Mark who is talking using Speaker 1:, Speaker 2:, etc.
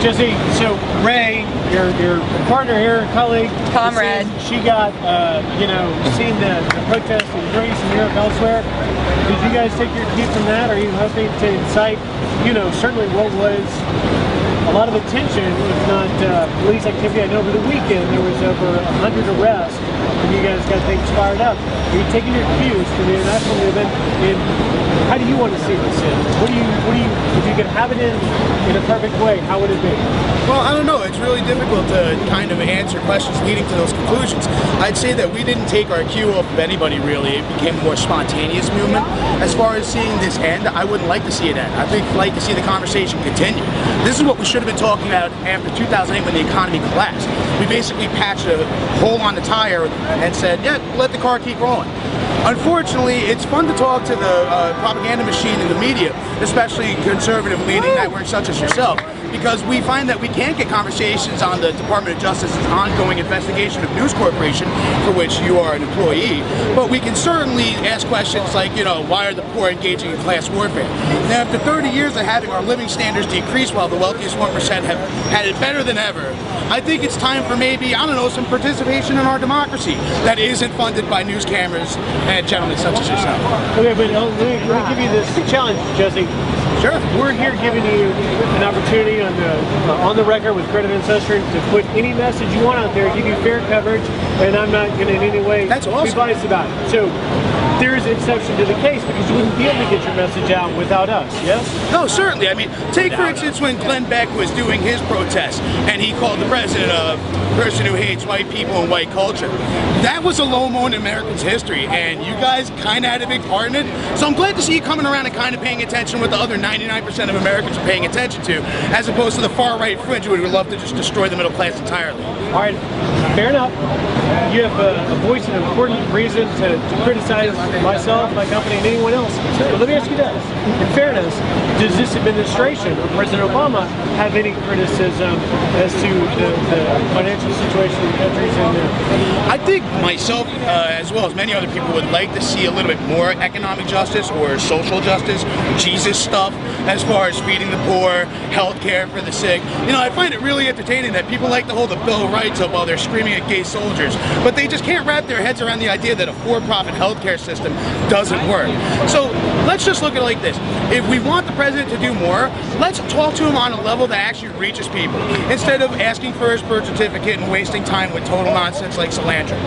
Speaker 1: Jesse, so Ray, your partner here, colleague,
Speaker 2: comrade,
Speaker 1: she got, seen the protests in Greece and Europe elsewhere. Did you guys take your cue from that? Are you hoping to incite, certainly what was a lot of attention, if not police activity? I know over the weekend there was over 100 arrests, and you guys got things fired up. Are you taking your cues from the international movement? And how do you want to see this in? What do you, if you could have it in a perfect way, how would it be?
Speaker 3: Well, I don't know. It's really difficult to kind of answer questions leading to those conclusions. I'd say that we didn't take our cue off of anybody, really. It became a more spontaneous movement. As far as seeing this end, I wouldn't like to see it end. I'd like to see the conversation continue. This is what we should have been talking about after 2008 when the economy collapsed. We basically patched a hole on the tire and said, yeah, let the car keep rolling. Unfortunately, it's fun to talk to the propaganda machine in the media, especially conservative-leaning networks such as yourself, because we find that we can't get conversations on the Department of Justice's ongoing investigation of News Corporation, for which you are an employee, but we can certainly ask questions like, why are the poor engaging in class warfare? Now, after 30 years of having our living standards decrease while the wealthiest 1% have had it better than ever, I think it's time for maybe, some participation in our democracy that isn't funded by news cameras and gentlemen such as yourself.
Speaker 1: Okay, but let me give you this challenge, Jesse.
Speaker 3: Sure.
Speaker 1: We're here giving you an opportunity on the record with Greta van Susteren to put any message you want out there, give you fair coverage, and I'm not going to in any way be biased about it. So there is an exception to the case because you wouldn't be able to get your message out without us, yes?
Speaker 3: No, certainly. I mean, take for instance when Glenn Beck was doing his protest and he called the president a person who hates white people and white culture. That was a low moment in Americans' history, and you guys kind of had a big part in it. So I'm glad to see you coming around and kind of paying attention what the other 99% of Americans are paying attention to, as opposed to the far-right fringe who would love to just destroy the middle class entirely.
Speaker 1: All right, fair enough. You have a voice and an important reason to criticize myself, my company, and anyone else. But let me ask you this. In fairness, does this administration or President Obama have any criticism as to the financial situation the country's in now?
Speaker 3: I think myself, as well as many other people, would like to see a little bit more economic justice or social justice, Jesus stuff, as far as feeding the poor, health care for the sick. I find it really entertaining that people like to hold the Bill of Rights up while they're screaming at gay soldiers, but they just can't wrap their heads around the idea that a for-profit healthcare system doesn't work. So let's just look at it like this. If we want the president to do more, let's talk to him on a level that actually reaches people, instead of asking for his birth certificate and wasting time with total nonsense like cilantro.